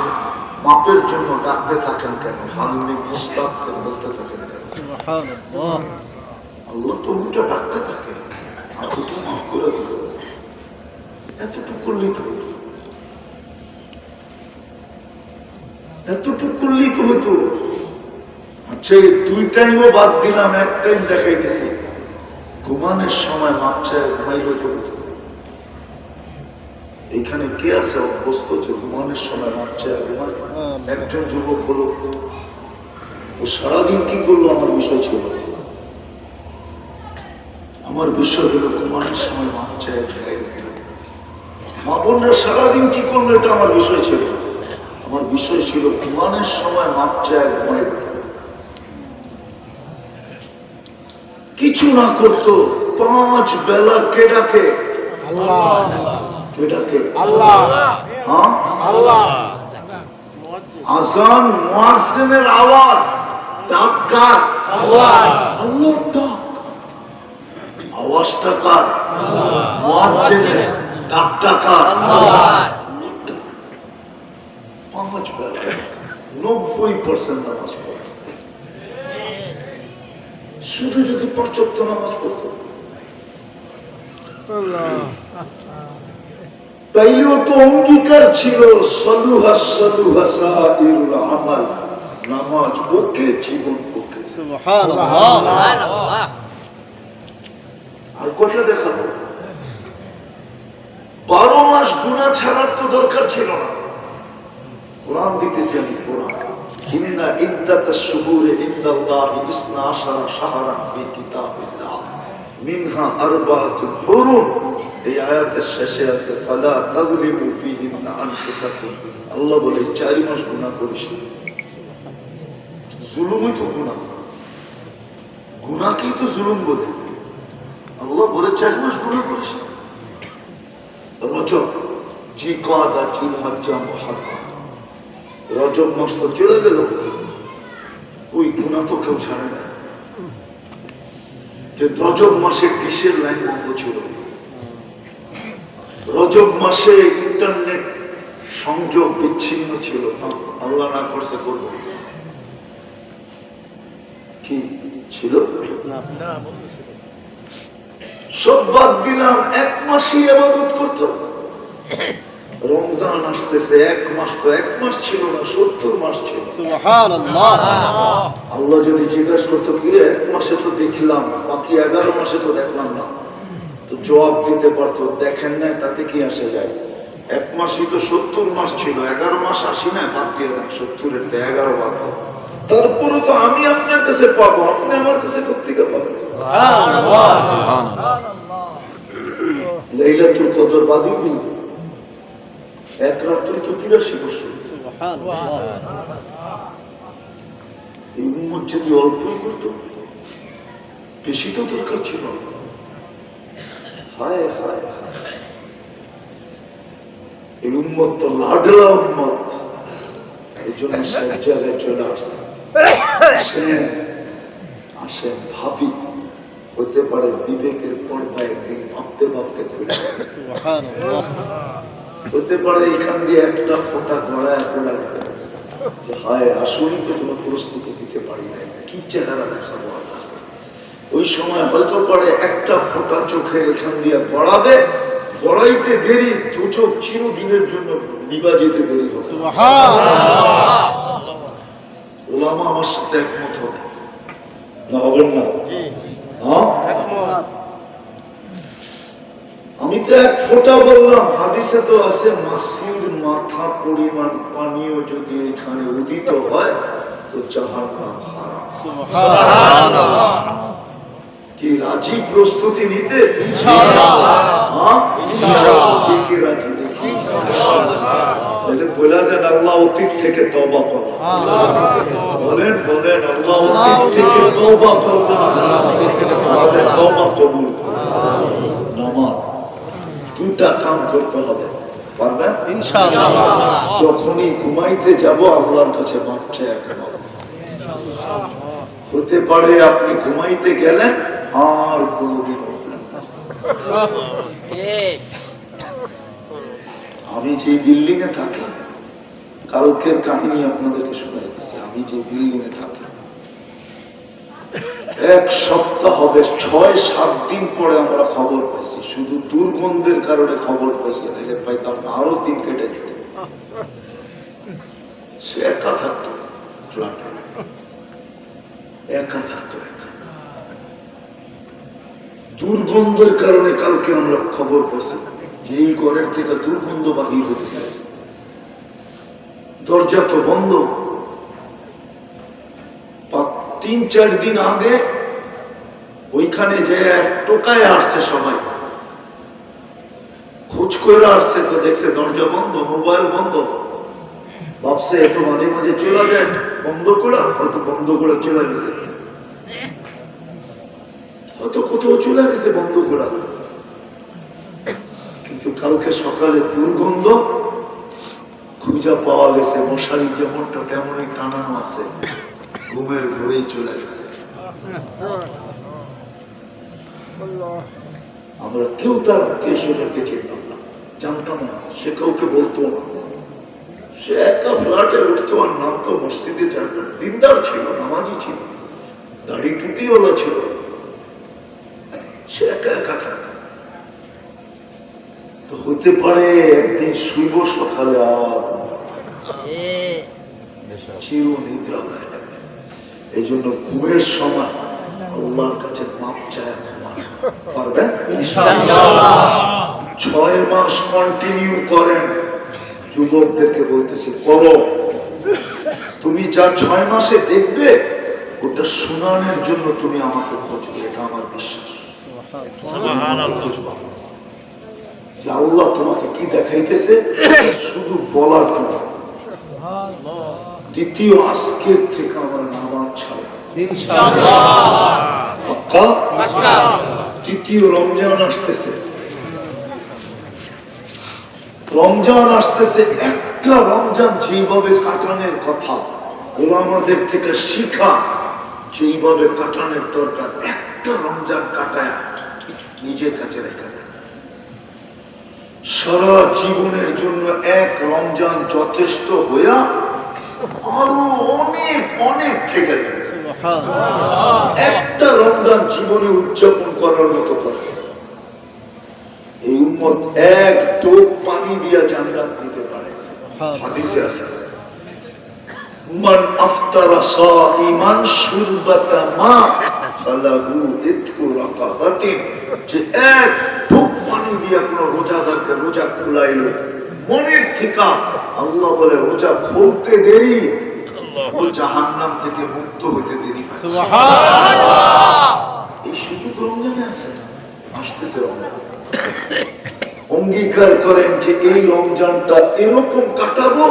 Speaker 1: মাপের জন্য ডাকতে থাকেন কেন? হালমি মুস্তাগফির বলতে থাকেন কেন? আল্লাহ তো উল্টা ডাকতে থাকে, এতটুকু মাফ করে দিল, এতটুকু করলেই তো হতো, এতটুকু করলেই তো হতো। আচ্ছা, এই 2 টাইমও বাদ দিলাম, 1 টাইম দেখাইতেছি। ঘুমানোর সময় মাপ চায় ঘুমাইবে করত। এখানে কে আছে অভ্যস্ত যে ঘুমানোর সময় মাপ চায় ঘুমায়? একজন যুবক হলো, ও সারাদিন কি করলো আমার বিষয় ছিল। আমার বিষয় হলো ঘুমানোর সময় মাপ চায় ঘুমাইবে। মা বোনরা সারাদিন কি করলো এটা আমার বিষয় ছিল। আমার বিষয় ছিল ঘুমানোর সময় মাপ চায় ঘুমাইবে। কিছু না করতো, 5 বেলা কে ডাকে? কে ডাকে? হ্যাঁ, আজান মুয়াজ্জিনের আওয়াজ, ডাক কার? আল্লাহর ডাক। আওয়াজটা কার? মুয়াজ্জিনের। ডাকটা কার? 5 বেলা 90% নামাজ পড়ে। শুধু যদি 5 ওয়াক্ত নামাজ পড়তো তাইলেও তো অঙ্গীকার ছিল সলুহা সলুহা সাইরুল আমাল, নামাজ ওকে, জীবন ওকে। আর কটা দেখাবো? 12 মাস গুনাহ ছাড়ার তো দরকার ছিল না। কোরআন দিতেছি আমি, কোরআন ইন্না ইদ্দাতাশ শুহুরি ইনদাল্লাহি 12 শাহরান ফি কিতাবিল্লাহ মিনহা আরবাতুন হুরুম। এই আয়াতের শেষে আছে ফালা তাযলিমু ফীহিন্না আনফুসাকুম। আল্লাহ বলে 4 মাস গুনাহ করিস না। জুলুমই তো গুনাহ, গুনাহকেই তো জুলুম বলে। আল্লাহ বলে 4 মাস গুনাহ করিস না। রজব, জিকাদা, জিলহজ্জা, মুহররম, রজব মাস তো চলে গেল, ওই গুনাহ তো কেউ ছাড়ে না। যে রজব মাসে ডিশের লাইন বন্ধ ছিল, রজব মাসে ইন্টারনেট সংযোগ বিচ্ছিন্ন ছিল, আল্লাহ না করছে করবো কি ছিল? সব বাদ দিলাম, 1 মাসই ইবাদত করত। রমজান আসতেছে, 1 মাস তো 1 মাস ছিল না, 70 মাস ছিল। আল্লাহ যদি জিজ্ঞাসা করতো কিরে 1 মাসে তো দেখলাম, বাকি 11 মাসে তো দেখলাম না, তো জবাব দিতে পারতো দেখেন নাই, তাতে কি আসে যায়? 1 মাসই তো 70 মাস ছিল, 11 মাস আসি না, বাদ দিয়ে দেন, 70-এর 11 বাদ। তারপরে তো আমি আপনার কাছে পাবো, আপনি আমার কাছে কোত্থেকে পাবেন? লাইলাতুল কদর বাদই দিন, 1 রাত্রি তো 83 বছর। এই উম্মত যদি অল্পই করতো, বেশি তো দরকার ছিল। হায় হায় হায়, এই উম্মত তো লাডলা উম্মত, এই জন্য সব জায়গায় চলে আসছে। আসেন ভাবি, হতে পারে বিবেকের পর্দায় একদিন ভাবতে ভাবতে খুলে, হতে পারে এখান দিয়ে একটা ফোঁটা গড়ায় পড়া যাবে, হায় আসলেই তো কোনো প্রস্তুতি দিতে পারি না, কি চেহারা দেখাবো আল্লাহ। ওই সময় হয়তো পারে একটা ফোঁটা চোখে এখান দিয়ে গড়াবে, গড়াইতে দেরি, 2 চোখ চিরদিনের জন্য নিবা যেতে দেরি হবে। ওলামা আমার সাথে একমত হবে না? হবেন না? আমি তো 1 ফোঁটা বললাম, হাদিসে তো আছে মাসির মাথা পরিমাণ পানিও যদি এখানে উদিত হয় তো জাহান্নাম হারাম। কি রাজি প্রস্তুতি নিতে? তাহলে বলে দেন আল্লাহ অতীত থেকে তওবা করো, বলেন বলেন আল্লাহ অতীত থেকে তওবা করো, আমাদের তওবা কবুল করো। নামাজ 2টা কাম করতে হবে, পারবেন ইনশাআল্লাহ। যখনই ঘুমাইতে যাব আল্লাহর কাছে মাপ চাই। হতে পারে আপনি ঘুমাইতে গেলেন আর কোনদিন উঠলেন না। আমি যে বিল্ডিং এ থাকি, কালকের কাহিনী আপনাদেরকে শোনাইতেছি। আমি যে বিল্ডিং এ থাকি, 1 সপ্তাহ হবে, 6-7 দিন পরে আমরা খবর পাইছি, শুধু দুর্গন্ধের কারণে খবর পাইছি, তাহলে পাইতাম আরো দিন কেটে যেত। সে একা থাকতো ফ্ল্যাটে, একা থাকতো, একা। দুর্গন্ধের কারণে কালকে আমরা খবর পাইছি যে এই ঘরের থেকে দুর্গন্ধ বাহির হচ্ছে, দরজা তো বন্ধ। 3-4 দিন আগে ওইখানে যে টোকায় আসছে, সবাই খোঁজ করে আসছে, তো দেখছে দরজা বন্ধ, মোবাইল বন্ধ। ভাবছে এত মাঝে মাঝে চলে যায়, বন্ধ করা হয়তো বন্ধ করে চলে গেছে, হয়তো কোথাও চলে গেছে বন্ধ করা। কিন্তু কালকে সকালে দুর্গন্ধ খুঁজা পাওয়া গেছে, মশারি যেমনটা তেমনই টানানো আছে, ঘুমের ঘরেই চলে গেছে। আমরা কেউ তার কেশরকে চিনতাম না, জানতাম না, সে কাউকে বলতো না। সে একা ফ্ল্যাটে উঠতো আর নামতো, মসজিদে যাইতো, দিনদার ছিল, নামাজি ছিল, দাড়ি টুপিওয়ালা ছিল, সে একা একা থাকতো। তো হতে পারে একদিন শুইব সকালে আর চির নিদ্রা হয়ে যাবে। এই জন্য ঘুমের সময় আল্লাহর কাছে মাপ চায় পারবেন? 6 মাস কন্টিনিউ করেন। যুবকদেরকে বলতেছি, করো। তুমি যা 6 মাসে দেখবে ওটা শুনানোর জন্য তুমি আমাকে খোঁজবে, এটা আমার বিশ্বাস। আল্লাহ তোমাকে কি দেখাইতেছে শুধু বলার জন্য। দ্বিতীয়, আজকের থেকে আমার নামাজ ছাড়া ইনশাআল্লাহ। তৃতীয়, রমজান আসতেছে, রমজান আসতেছে। একটা রমজান যেভাবে কাটানোর কথা ওরা আমাদের থেকে শিখা, যেইভাবে কাটানোর দরকার, একটা রমজান কাটায় নিজের কাছে রেখে দেয়। সারা জীবনের জন্য এক রমজান যথেষ্ট হইয়া আরো অনেক অনেক থেকে যাবে। একটা রমজান জীবনে উদযাপন করার মতো করে এই উম্মত এক টোপ পানি দিয়া জান্নাত দিতে পারে। হাদিসে আছে, মান আফতারা সাইমান শুরবাতা মা ফালাহু ইতকু রাকাবাতিন। যে এক টোপ পানি দিয়া কোন রোজাদারকে রোজা খুলাইলো মনের থেকে, আল্লাহ বলে রোজা খুলতে দেরি, ও জাহান্নাম থেকে মুক্ত হতে দেরি হয়। সুবহানাল্লাহ। এই সুযোগ রমজানে আছে, আসতেছে রমজান। অঙ্গীকার করেন যে এই রমজানটা এরকম কাটাবো,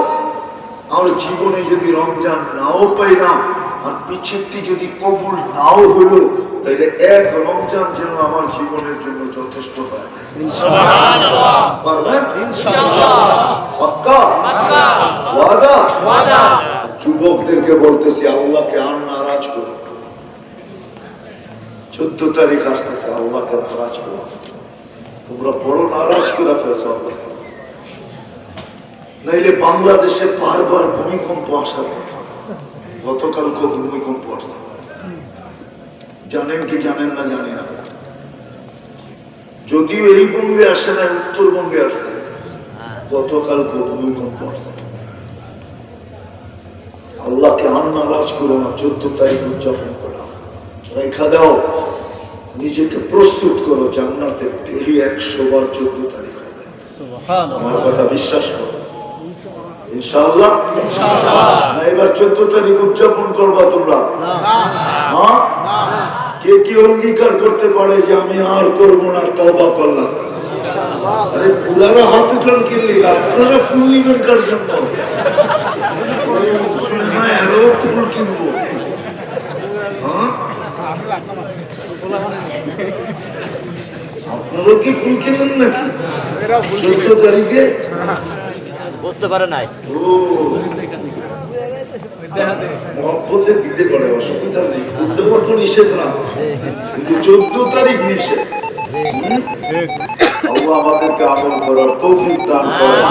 Speaker 1: আর জীবনে যদি রমজান নাও পাইলাম আর পিছেরটি যদি কবুল নাও হলো, তাহলে এক রমজান যেন আমার জীবনের জন্য যথেষ্ট হয়। ইনশাআল্লাহ পারবেন? ইনশাআল্লাহ। পাক্কা? পাক্কা। ওয়াদা? ওয়াদা। যুবকদেরকে বলতেছি, আল্লাহকে আর নারাজ করো। 14 তারিখ আসতেছে, আল্লাহকে নারাজ করো। তোমরা বড় নারাজ করে ফেলছো, নাইলে বাংলাদেশে বারবার ভূমিকম্প আসার কথা। গতকালকে ভূমিকম্প আসছে, জানেন কি জানেন না জানি না। যদিও এই বঙ্গে আসে না, উত্তরবঙ্গে আসছে, গতকালকে ভূমিকম্প আসছে। আল্লাহকে আর নারাজ করো না। 14 তারিখ উদযাপন করা রেখা দাও, নিজেকে প্রস্তুত করো, জান্নাতে ডেলি 100 বার 14 তারিখ হবে। আমার কথা বিশ্বাস করো। ইনশাআল্লাহ। না এবার 14 তারিখ উদযাপন করবা তোমরা? কে কে অঙ্গীকার করতে পারে যে আমি আর করবো না, তওবা করলাম? আরে পুরারা হাত উঠান কিনলি, আপনারা ফুল নিবেন কার জন্য? আরো ফুল কিনবো। আপনারা কি ফুল কিনবেন নাকি 14 তারিখে? বুঝতে পারে নাই। মহব্বতে দিতে পারে, অসুবিধা নেই, বুঝতে পারতো নিষেধ না, কিন্তু 14 তারিখ নিষেধ। আল্লাহ আমাদেরকে আমল করার তৌফিক দান করেন।